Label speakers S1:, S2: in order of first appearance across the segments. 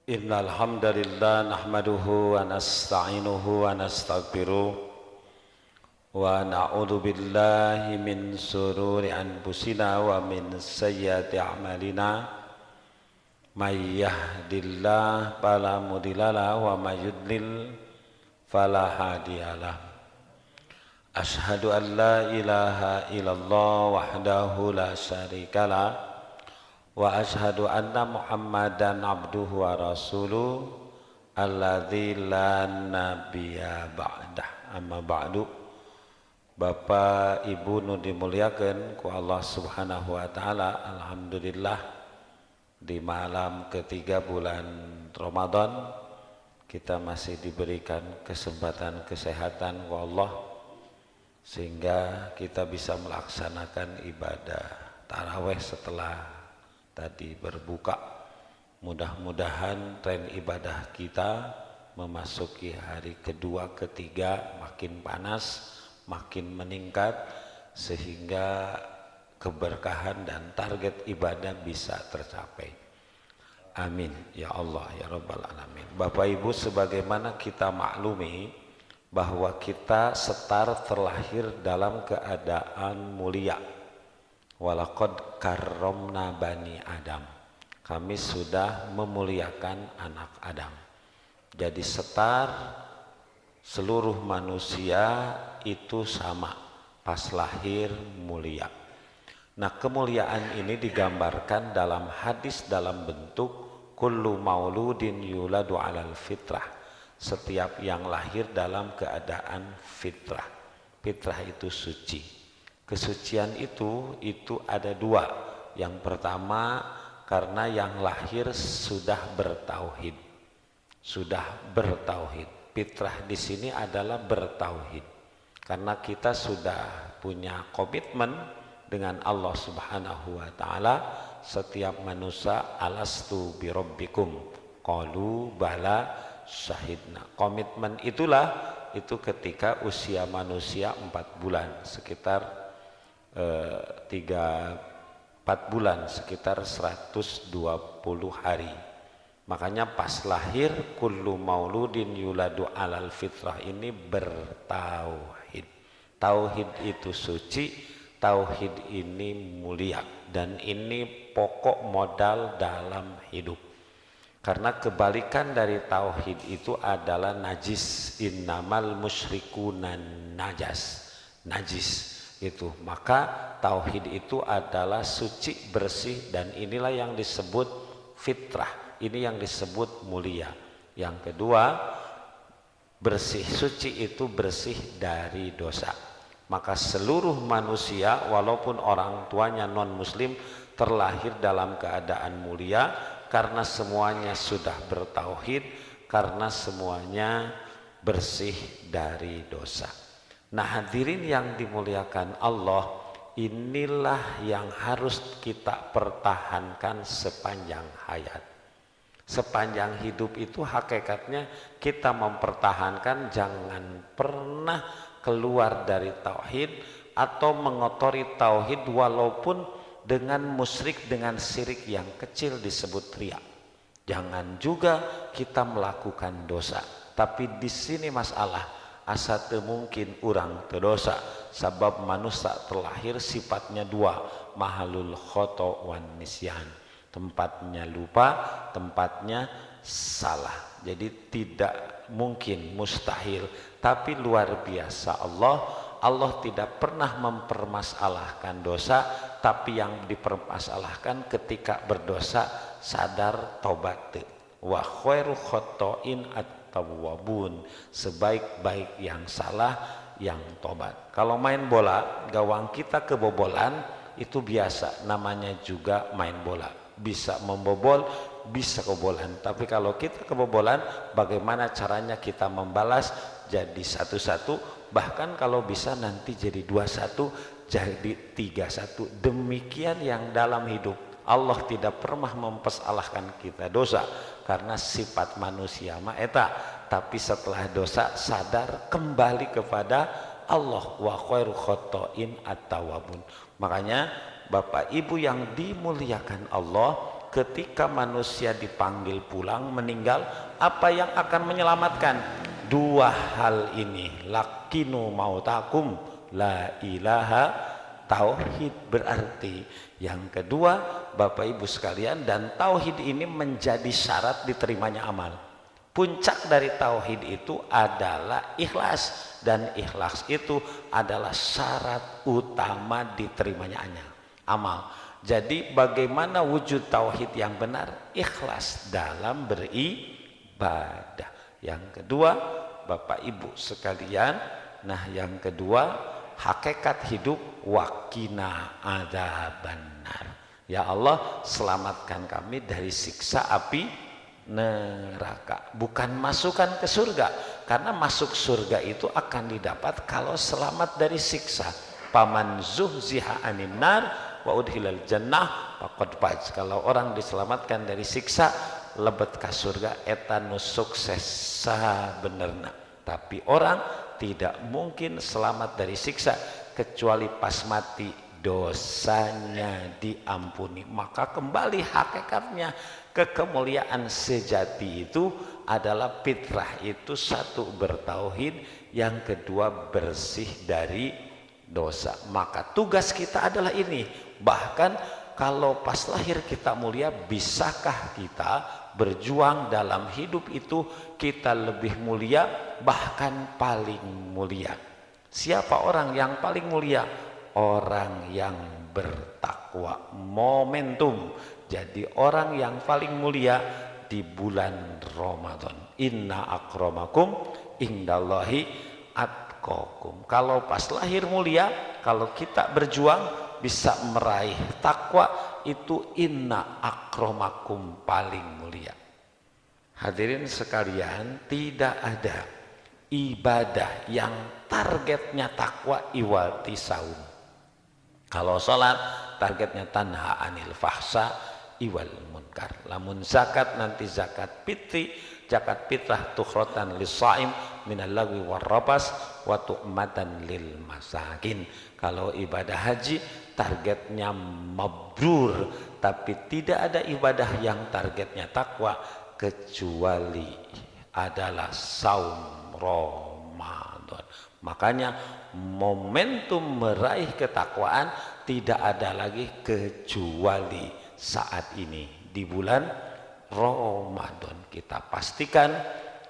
S1: Innal hamdalillah nahmaduhu wa nasta'inuhu wa nastaghfiruh wa na'udzu billahi min shururi anfusina wa min sayyiati a'malina may yahdihillahu fala mudhillalah wa may yudlil fala hadiyalah. Ashhadu an la ilaha illallah wahdahu la syarikalah wa ashhadu anna Muhammadan abduhu wa rasuluh alladzi la nabiyya ba'dah. Amma ba'du. Bapak Ibu nu dimuliakeun ku Allah Subhanahu wa taala, alhamdulillah di malam ketiga bulan Ramadan kita masih diberikan kesempatan kesehatan ku Allah sehingga kita bisa melaksanakan ibadah tarawih setelah tadi berbuka. Mudah-mudahan tren ibadah kita memasuki hari kedua, ketiga makin panas, makin meningkat sehingga keberkahan dan target ibadah bisa tercapai. Amin ya Allah ya Rabbal Alamin. Bapak Ibu, sebagaimana kita maklumi bahwa kita terlahir dalam keadaan mulia. Walaqad karramna bani Adam. Kami sudah memuliakan anak Adam. Jadi seluruh manusia itu sama, pas lahir mulia. Nah, kemuliaan ini digambarkan dalam hadis dalam bentuk kullu mauludin yuladu alal fitrah. Setiap yang lahir dalam keadaan fitrah. Fitrah itu suci. Kesucian itu ada dua. Yang pertama karena yang lahir sudah bertauhid. Fitrah di sini adalah bertauhid. Karena kita sudah punya komitmen dengan Allah Subhanahu wa taala, setiap manusia alastu birabbikum qalu bala syahidna. Komitmen itu ketika usia manusia 4 bulan, sekitar 4 bulan, sekitar 120 hari. Makanya pas lahir kullu mauludin yuladu alal fitrah ini bertauhid. Tauhid itu suci, tauhid ini mulia, dan ini pokok modal dalam hidup. Karena kebalikan dari tauhid itu adalah najis. Innamal musyrikuna najis itu. Maka tauhid itu adalah suci, bersih, dan inilah yang disebut fitrah, ini yang disebut mulia. Yang kedua, bersih, suci itu bersih dari dosa. Maka seluruh manusia walaupun orang tuanya non muslim terlahir dalam keadaan mulia karena semuanya sudah bertauhid, karena semuanya bersih dari dosa. Nah, hadirin yang dimuliakan Allah, inilah yang harus kita pertahankan sepanjang hayat. Sepanjang hidup itu hakikatnya kita mempertahankan jangan pernah keluar dari tauhid atau mengotori tauhid walaupun dengan musyrik, dengan syirik yang kecil disebut riya. Jangan juga kita melakukan dosa. Tapi di sini masalah asa teu mungkin urang teu dosa, sabab manusia terlahir sifatnya dua, mahalul khoto wan nisyan, tempatnya lupa, tempatnya salah. Jadi tidak mungkin, mustahil, tapi luar biasa Allah tidak pernah mempermasalahkan dosa, tapi yang dipermasalahkan ketika berdosa sadar tobat. Wa khairu khotoin at-tawwabun, sebaik-baik yang salah yang tobat. Kalau main bola, gawang kita kebobolan itu biasa, namanya juga main bola. Bisa membobol, bisa kebobolan. Tapi kalau kita kebobolan, bagaimana caranya kita membalas? Jadi 1-1, bahkan kalau bisa nanti jadi 2-1, jadi 3-1. Demikian yang dalam hidup. Allah tidak pernah mempersalahkan kita dosa karena sifat manusia mah eta. Tapi setelah dosa sadar kembali kepada Allah. Wa khairu khotoin at-tawwabun. Makanya Bapak Ibu yang dimuliakan Allah, ketika manusia dipanggil pulang meninggal, apa yang akan menyelamatkan? Dua hal ini, lakinu mautakum, la ilaha, tauhid. Berarti yang kedua Bapak Ibu sekalian, dan tauhid ini menjadi syarat diterimanya amal. Puncak dari tauhid itu adalah ikhlas, dan ikhlas itu adalah syarat utama diterimanya amal. Jadi bagaimana wujud tauhid yang benar? Ikhlas dalam beribadah. Yang kedua Bapak Ibu sekalian, nah yang kedua hakikat hidup, waqina adzabannar. Ya Allah, selamatkan kami dari siksa api neraka, bukan masukkan ke surga, karena masuk surga itu akan didapat kalau selamat dari siksa. Paman zuhziha anin nar wa udhilal jannah faqad faz. Kalau orang diselamatkan dari siksa, lebet ka surga, eta nu sukses benerna. Tapi orang tidak mungkin selamat dari siksa kecuali pas mati dosanya diampuni. Maka kembali hakikatnya ke kemuliaan sejati itu adalah fitrah itu satu bertauhid, yang kedua bersih dari dosa. Maka tugas kita adalah ini. Bahkan kalau pas lahir kita mulia, bisakah kita berjuang dalam hidup itu kita lebih mulia, bahkan paling mulia? Siapa orang yang paling mulia? Orang yang bertakwa. Momentum. Jadi orang yang paling mulia di bulan Ramadan. Inna akramakum indallahi atqakum. Kalau pas lahir mulia, kalau kita berjuang bisa meraih takwa, itu inna akramakum paling mulia. Hadirin sekalian, tidak ada ibadah yang targetnya takwa iwati saum. Kalau sholat targetnya tanha anil fahsa iwal munkar. Lamun zakat nanti zakat fitri, zakat fitrah tukhrotan lissaim minal lagwi warrabas wa tu'matan lil masakin. Kalau ibadah haji targetnya mabrur, tapi tidak ada ibadah yang targetnya takwa kecuali adalah saum Ramadan. Makanya momentum meraih ketakwaan tidak ada lagi kecuali saat ini di bulan Ramadan. Kita pastikan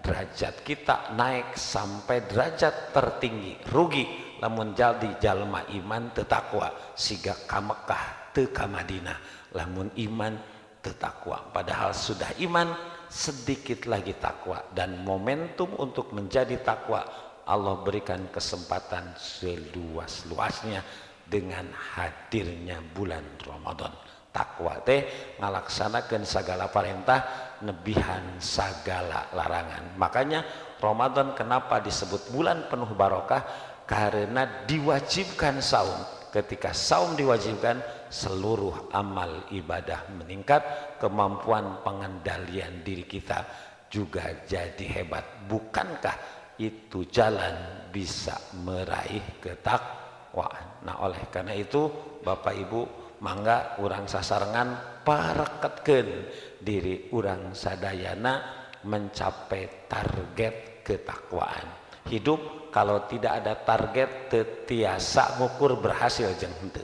S1: derajat kita naik sampai derajat tertinggi. Rugi lamun jadi jalma iman tetakwa siga ka Mekah teu ka Madinah. Lamun iman tetakwa, padahal sudah iman sedikit lagi takwa, dan momentum untuk menjadi takwa Allah berikan kesempatan seluas-luasnya dengan hadirnya bulan Ramadan. Takwa teh ngalaksanakeun sagala perintah, nebihan sagala larangan. Makanya Ramadan kenapa disebut bulan penuh barokah? Karena diwajibkan saum. Ketika saum diwajibkan, seluruh amal ibadah meningkat, kemampuan pengendalian diri kita juga jadi hebat. Bukankah itu jalan bisa meraih ketakwaan? Nah, oleh karena itu Bapak Ibu, mangga urang sasarengan pareketkeun diri urang sadayana mencapai target ketakwaan. Hidup kalau tidak ada target tiasa ngukur berhasil jeung henteu.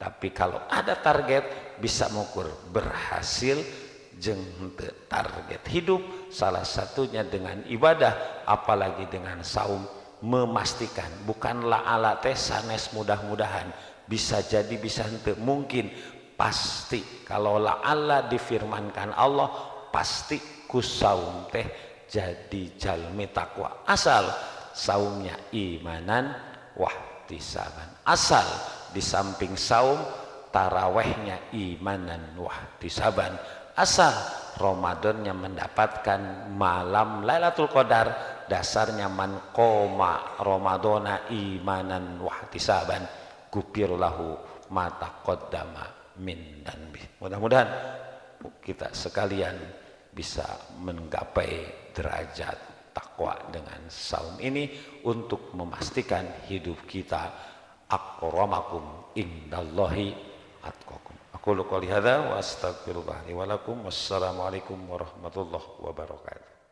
S1: Tapi kalau ada target bisa ngukur berhasil jeung henteu. Target hidup salah satunya dengan ibadah, apalagi dengan saum, memastikan bukanlah ala teh sanes mudah-mudahan, bisa jadi bisa henteu, mungkin pasti. Kalau la'alla difirmankan Allah, pasti ku saum teh jadi jalmi takwa, asal saumnya imanan wahtisaban. Asal di samping saum tarawehnya imanan wahtisaban. Asal Ramadannya mendapatkan malam Lailatul Qadar, dasarnya man qoma Ramadana imanan wahtisaban gufir lahu ma taqaddama min danbi. Mudah-mudahan kita sekalian bisa menggapai derajat takwa dengan saum ini untuk memastikan hidup kita akramakum indallahi atqakum. Qulu qouli hadza wa astaghfirullah li wa lakum. Wassalamualaikum warahmatullahi wabarakatuh.